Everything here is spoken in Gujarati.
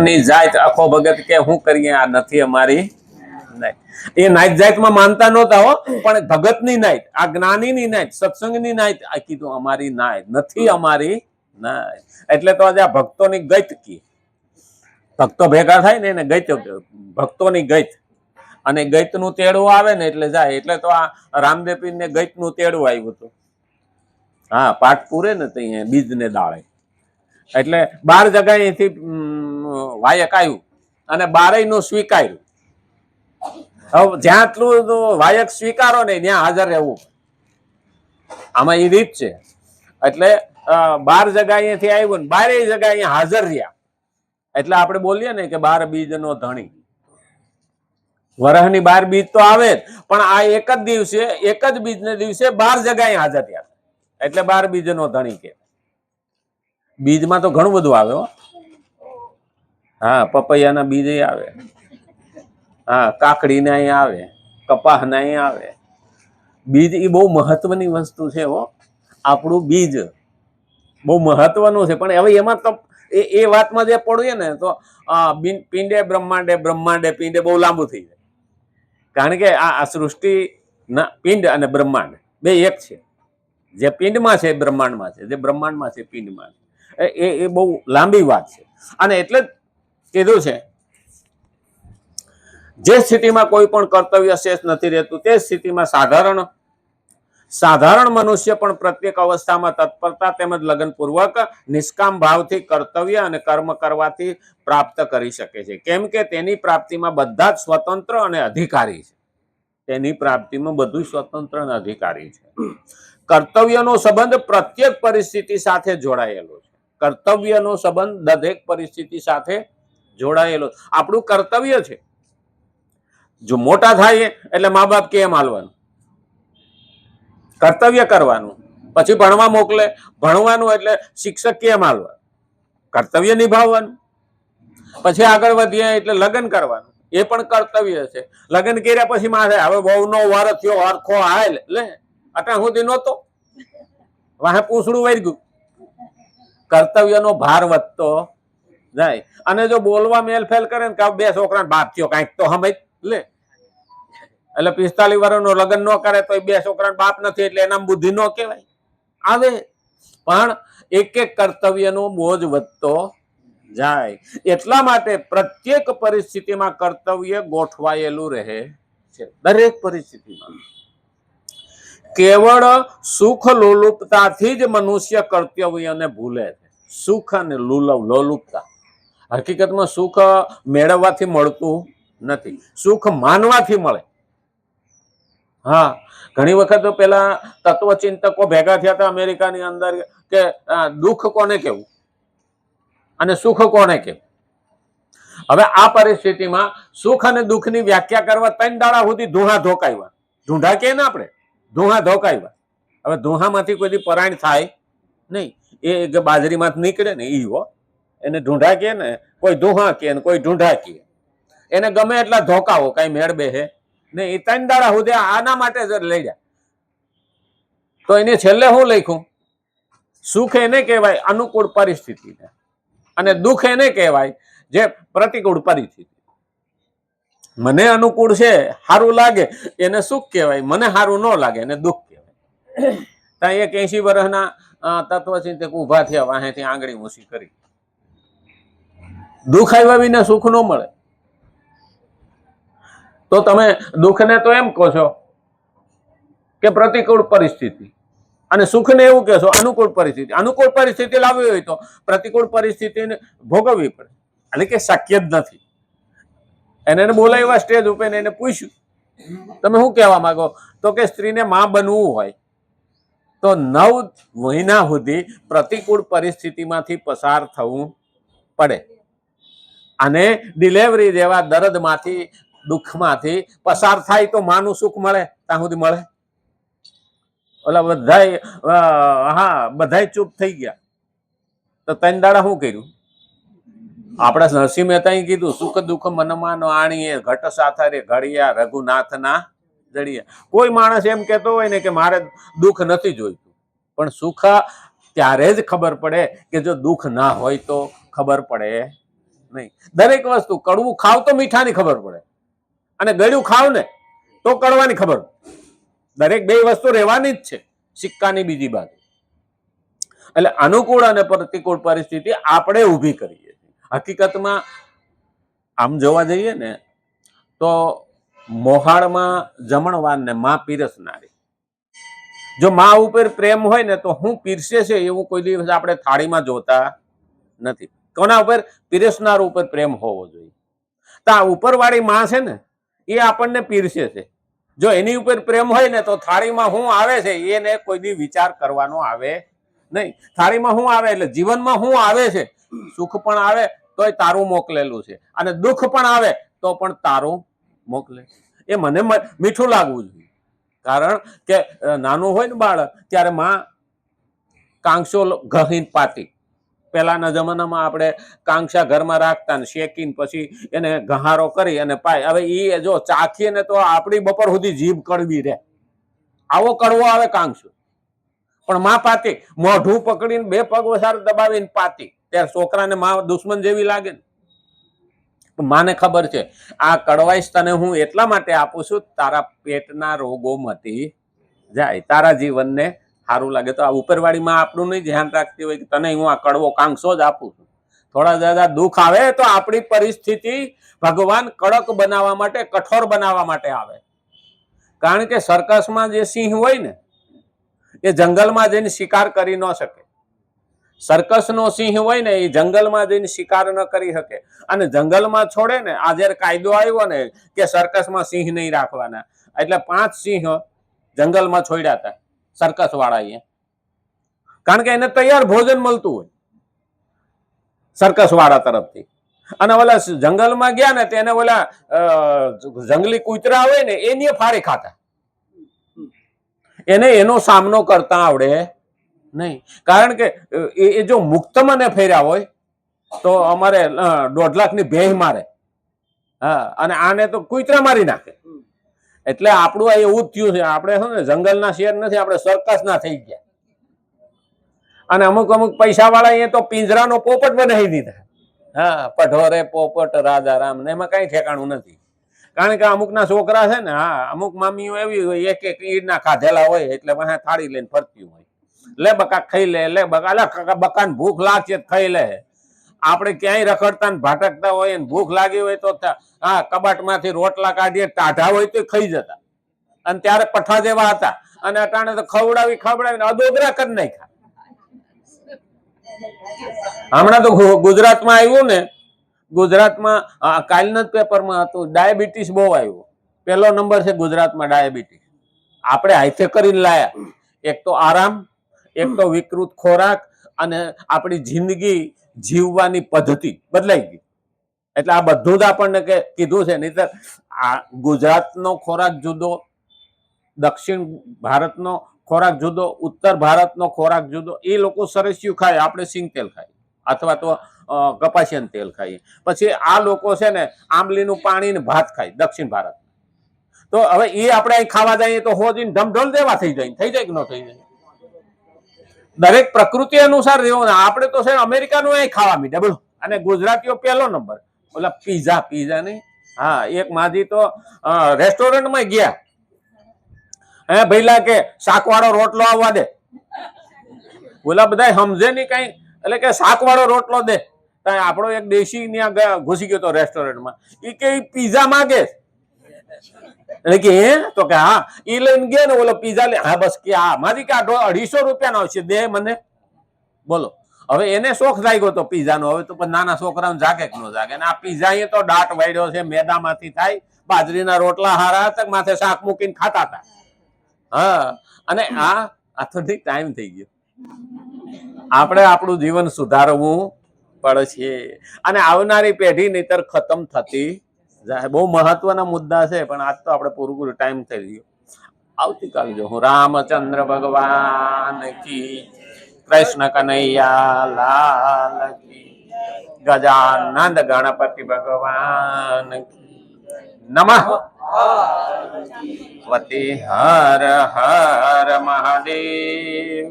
ની જાત આખો ભગત કે હું કરીએ આ નથી અમારી નાત. એ નાત જાતમાં માનતા નહોતા હો, પણ ભગતની નાત, આ જ્ઞાનીની નાત, સત્સંગની નાત આ કીધું અમારી નાત નથી, અમારી નાત. એટલે તો આજે આ ભક્તોની ગત કી, ભક્તો ભેગા થાય ને એને ગત, ભક્તોની ગત. અને ગત નું તેડું આવે ને એટલે જાય. એટલે તો આ રામદેવ ને ગત નું તેડું આવ્યું હતું. હા, પાઠ પૂરે ને ત્યાં બીજ ને દાળે. એટલે 12 જગ્યાએથી વાયક આવ્યું અને 12 નું સ્વીકાર્યું. હવે જ્યાં આટલું વાયક સ્વીકારો ને ત્યાં હાજર રહેવું, આમાં એ રીત છે. એટલે 12 જગ્યાએથી આવ્યું ને 12 જગ્યાએ હાજર રહ્યા. એટલે આપણે બોલીએ ને કે 12 બીજ નો ધણી. વરહની 12 બીજ તો આવે જ, પણ આ એક જ દિવસે, એક જ બીજ ને દિવસે 12 જગ્યાએ હાજર થયા. એટલે 12 બીજ નો ધણી કે. બીજમાં તો ઘણું બધું આવે હો. હા, પપૈયાના બીજ આવે, હા, કાકડી ના આવે, કપાસ ના આવે. બીજ એ બહુ મહત્વની વસ્તુ છે હો. આપણું બીજ બહુ મહત્વનું છે. પણ હવે એમાં તો એ વાતમાં જે પડ્યું ને તો પિંડે બ્રહ્માંડે, બ્રહ્માંડે પિંડે બહુ લાંબુ થઈ જાય. કારણ કે આ સૃષ્ટિ ના પિંડ અને બ્રહ્માંડ બે એક છે. જે પિંડમાં છે બ્રહ્માંડમાં છે, જે બ્રહ્માંડમાં છે પિંડમાં છે. એ બહુ લાંબી વાત છે. અને એટલે જ કીધું છે, જે સ્થિતિમાં કોઈ પણ કર્તવ્ય શેષ નથી રહેતું તે સ્થિતિમાં સાધારણ મનુષ્ય પણ પ્રત્યેક અવસ્થામાં તત્પરતા તેમજ લગનપૂર્વક નિષ્કામ ભાવથી કર્તવ્ય અને કર્મ કરવાથી પ્રાપ્ત કરી શકે છે. કેમ કે તેની પ્રાપ્તિમાં બધા જ સ્વતંત્ર અને અધિકારી છે. તેની પ્રાપ્તિમાં બધું સ્વતંત્ર અને અધિકારી છે. કર્તવ્યનો સંબંધ પ્રત્યેક પરિસ્થિતિ સાથે જોડાયેલો છે. કર્તવ્યનો સંબંધ દરેક પરિસ્થિતિ સાથે જોડાયેલો. આપણું કર્તવ્ય છે. જો મોટા થાય એટલે મા બાપ કેમ હાલવાનું, કર્તવ્ય કરવાનું. પછી ભણવા મોકલે, ભણવાનું એટલે શિક્ષક કેમ હાલવાનું, કર્તવ્ય નિભાવવાનું. પછી આગળ વધીએ એટલે લગ્ન કરવાનું, એ પણ કર્તવ્ય છે. લગ્ન કર્યા પછી માથે હવે બહુ નો વાર થયો, હરખો હાલ લે, અટાણ સુધી નહોતો, વાહે પૂછડું વળી ગયું. કર્તવ્યનો ભાર વધતો જાય. અને જો બોલવા મેલફેલ કરે ને કે 2 છોકરાને બાપ થયો કાંઈક તો સમજ લે, એટલે 45 વર્ષનો લગ્ન ન કરે તો 2 છોકરાને બાપ નથી એટલે એના બુદ્ધિ ન કહેવાય. આવે પણ એક એક કર્તવ્યનો બોજ વધતો જાય. એટલા માટે પ્રત્યેક પરિસ્થિતિમાં કર્તવ્ય ગોઠવાયેલું રહે છે. દરેક પરિસ્થિતિમાં કેવળ સુખ લોલુપતાથી જ મનુષ્ય કર્તવ્યને ભૂલે છે. સુખ અને લોલુપતા, હકીકતમાં સુખ મેળવવાથી મળતું નથી, સુખ માનવાથી મળે. હા, ઘણી વખત પેલા તત્વચિંતકો ભેગા થયા હતા અમેરિકાની અંદર કે દુઃખ કોને કેવું અને સુખ કોને કેવું. હવે આ પરિસ્થિતિમાં સુખ અને દુઃખની વ્યાખ્યા કરવા 3 દાડા સુધી ધૂણા ધોકાવ્યા. ઢૂંઢા કે ને આપણે ધૂણા ધોકાવ્યા. હવે ધૂહામાંથી કોઈ પરાયણ થાય નહીં. એ બાજરીમાંથી નીકળે ને ઈ હો, એને ઢૂંઢા કે ને, કોઈ ધૂહા કે ને કોઈ ઢૂંઢા કે. એને ગમે એટલા ધોકાવો કઈ મેળ બેહે ને. એ 3 દાડા સુધી આના માટે જ લઈ જાય. તો એને છેલ્લે શું લખ્યું? સુખ એને કહેવાય અનુકૂળ પરિસ્થિતિને, અને દુઃખ એને કહેવાય જે પ્રતિકૂળ પરિસ્થિતિ. મને અનુકૂળ છે, સારું લાગે એને સુખ કહેવાય, મને સારું ન લાગે એને દુઃખ કહેવાય. ત્યાં એક 80 વર્ષના તત્વચિંતક ઉભા થયા, વાહેથી આંગળી ઊંચી કરી. દુઃખ આવ્યા વિના સુખ ન મળે. તો તમે દુઃખને તો એમ કહો છો કે પ્રતિકૂળ પરિસ્થિતિ, અને સુખને એવું કહેશો અનુકૂળ પરિસ્થિતિ. અનુકૂળ પરિસ્થિતિ લાવવી હોય તો પ્રતિકૂળ પરિસ્થિતિને ભોગવવી પડે, એટલે કે શક્ય જ નથી. એને બોલાવ્યા સ્ટેજ ઉપર, એને પૂછ્યું તમે શું કહેવા માંગો? તો કે સ્ત્રીને માં બનવું હોય તો 9 મહિના સુધી પ્રતિકૂળ પરિસ્થિતિમાંથી પસાર થવું પડે, અને ડિલિવરી જેવા દર્દમાંથી, દુઃખમાંથી પસાર થાય તો માનું સુખ મળે. ત્યાં સુધી મળે? ઓલા બધાય ચૂપ થઈ ગયા. તો 3 દાડા શું કર્યું? આપણા નરસિંહ મહેતાએ કીધું, સુખ દુઃખ મનમાં આણીએ, ઘટ સાથરે ઘડિયા રઘુનાથના જડિયા. કોઈ માણસ એમ કહેતો હોય ને કે મારે દુઃખ નથી જોઈતું, પણ સુખ ત્યારે જ ખબર પડે કે જો દુઃખ ના હોય તો ખબર પડે નહીં. દરેક વસ્તુ કડવું ખાવ તો મીઠાની ખબર પડે, અને ગળ્યું ખાવ ને તો કડવાની ખબર પડે. દરેક બે વસ્તુ રહેવાની જ છે સિક્કાની બીજી બાજુ. એટલે અનુકૂળ અને પ્રતિકૂળ પરિસ્થિતિ આપણે ઊભી કરીએ. હકીકતમાં આમ જોવા જઈએ ને તો મોહાળમાં જમણવારને માં પીરસનારી. જો માં ઉપર પ્રેમ હોય ને તો હું પીરસે છે એવું કોઈ દિવસ આપણે થાળીમાં જોતા નથી. કોના ઉપર? પીરસનાર ઉપર પ્રેમ હોવો જોઈએ. તો આ ઉપરવાળી માં છે ને એ આપણને પીરસે છે. જો એની ઉપર પ્રેમ હોય ને તો થાળીમાં શું આવે છે એને કોઈ દી વિચાર કરવાનો આવે નહીં. થાળીમાં શું આવે એટલે જીવનમાં શું આવે છે. સુખ પણ આવે તોય તારું મોકલેલું છે, અને દુઃખ પણ આવે તો પણ તારું મોકલે. એ મને મીઠું લાગવું જોઈએ. કારણ કે નાનું હોય ને બાળક ત્યારે માં કાંગસો ઘહીને પાતી. પહેલાના જમાનામાં આપણે કાંગસા ઘરમાં રાખતા ને શેકીને પછી એને ગહારો કરી અને પાય. હવે એ જો ચાખીએ ને તો આપણી બપોર સુધી જીભ કડવી રહે. આવો કડવો આવે કાંગસો. પણ માં પાતી, મોઢું પકડીને બે પગ વસાર દબાવીને પાતી. ત્યારે છોકરાને માં દુશ્મન જેવી લાગે ને. માને ખબર છે આ કડવાઈશ તને હું એટલા માટે આપું છું તારા પેટના રોગો મટી જાય, તારા જીવનને સારું લાગે. તો આ ઉપરવાળી માં આપણું નહીં ધ્યાન રાખતી હોય કે તને હું આ કડવો કાંગસો જ આપું છું. થોડા જ્યાદા દુઃખ આવે તો આપણી પરિસ્થિતિ ભગવાન કડક બનાવવા માટે, કઠોર બનાવવા માટે આવે. કારણ કે સર્કસમાં જે સિંહ હોય ને એ જંગલમાં જઈને શિકાર કરી ન શકે. સર્કસનો સિંહ હોય ને એ જંગલમાં જઈને શિકાર ન કરી શકે. અને જંગલમાં છોડે ને, આ જયારે કાયદો આવ્યો ને કે સર્કસમાં સિંહ નહીં રાખવાના, એટલે 5 સિંહ જંગલમાં છોડ્યા હતા સર્કસ વાળાએ. કારણ કે એને તૈયાર ભોજન મળતું હોય સર્કસ વાળા તરફથી. અને ઓલા જંગલમાં ગયા ને તેને ઓલા જંગલી કૂતરા હોય ને એની ફારી ખાતા. એને એનો સામનો કરતા આવડે નહીં. કારણ કે એ જો મુક્ત મને ફેર્યા હોય તો અમારે 1.5 લાખની ભેંસ મારે. હા, અને આને તો કૂતરા મારી નાખે. એટલે આપણું આ એવું જ થયું છે. આપણે શું ને જંગલના શેર નથી, આપણે સર્કસના થઈ ગયા. અને અમુક પૈસા વાળા એ તો પિંજરાનો પોપટ બનાવી દીધા. હા, પઢોરે પોપટ રાજારામ ને એમાં કઈ ઠેકાણું નથી. કારણ કે અમુકના છોકરા છે ને, હા અમુક મામીઓ એવી હોય એક ઈડના ખાધેલા હોય એટલે મને થાળી લઈને ફરતી હોય. લે બકા ખાઈ લે, લે બકા, બકાને ભૂખ લાગશે ખાઈ લે. આપણે ક્યાંય રખડતા ને ભાટકતા હોય ને ભૂખ લાગી હોય તો હા કબાટમાંથી રોટલા કાઢીએ, ટાઢા હોય તો ખાઈ જતા. અને ત્યારે પઠા જેવા હતા. અને અટાણે તો ખવડાવીને અદોદરા કરી નાખ્યા. હમણાં તો ગુજરાતમાં આવ્યું ને, ગુજરાતમાં કાલના જ પેપરમાં હતું, ડાયાબિટીસ બહુ આવ્યું. 1લો નંબર છે ગુજરાતમાં ડાયાબિટીસ. આપણે હાથે કરીને લાયા. એક તો આરામ, એક તો વિકૃત ખોરાક, અને આપણી જિંદગી જીવવાની પદ્ધતિ બદલાઈ ગઈ. એટલે આ બધું જ આપણને કીધું છે. નહીતર આ ગુજરાતનો ખોરાક જુદો, દક્ષિણ ભારતનો ખોરાક જુદો, ઉત્તર ભારતનો ખોરાક જુદો. એ લોકો સરસ્યું ખાય, આપણે સિંગ તેલ ખાય અથવા તો કપાસિયાનું તેલ ખાઈએ. પછી આ લોકો છે ને આંબલીનું પાણી ને ભાત ખાય દક્ષિણ ભારત. તો હવે એ આપણે અહીં ખાવા જઈએ તો હોજીને ઢમઢોલ દેવા થઈ જાય કે ન થઈ જાય. દરેક પ્રકૃતિ અનુસાર રહેવું. આપણે તો છે અમેરિકાનું અહીં ખાવા મીઠા બોલો. અને ગુજરાતીઓ 1લો નંબર ઓલા પીઝા નહીં. હા, એક માજી તો રેસ્ટોરન્ટમાં ગયા, હે ભઈલા કે શાકવાળો રોટલો આવવા દે. બોલા બધા સમજે નહીં કઈ, એટલે કે શાકવાળો રોટલો દે. આપણો એક દેશી ત્યાં ઘૂસી ગયો તો રેસ્ટોરન્ટમાં. એ કે પીઝા માંગે. એટલે કે હે તો કે હા, એ લઈને ગયા ને ઓલો પીઝા લે. હા બસ કે હા મારી કે 250 રૂપિયાનો આવશે, દે મને. બોલો, હવે એને શોખ લાગ્યો તો પીઝાનો. હવે તો નાના છોકરાને જાગે કે ન જાગે. અને આ પીઝા એ તો દાટ વાળ્યો છે, મેદામાંથી થાય, બાજરીના રોટલા હારા હતા, માથે શાક મૂકીને ખાતા હતા. હા, અને આ તો ટાઈમ થઈ ગયો. આપણે આપણું જીવન સુધારવું પડશે. અને આવનારી પેઢી નહીતર ખતમ થતી જાય. બહુ મહત્વના મુદ્દા છે, પણ આજ તો આપણે પૂરું ટાઈમ થઈ ગયો. આવતીકાલે જો હું રામચંદ્ર ભગવાન કી, કૃષ્ણ કનૈયા લાલ કી, ગજાનંદ ગણપતિ ભગવાન કી, નમઃ વતી હર હર મહાદેવ.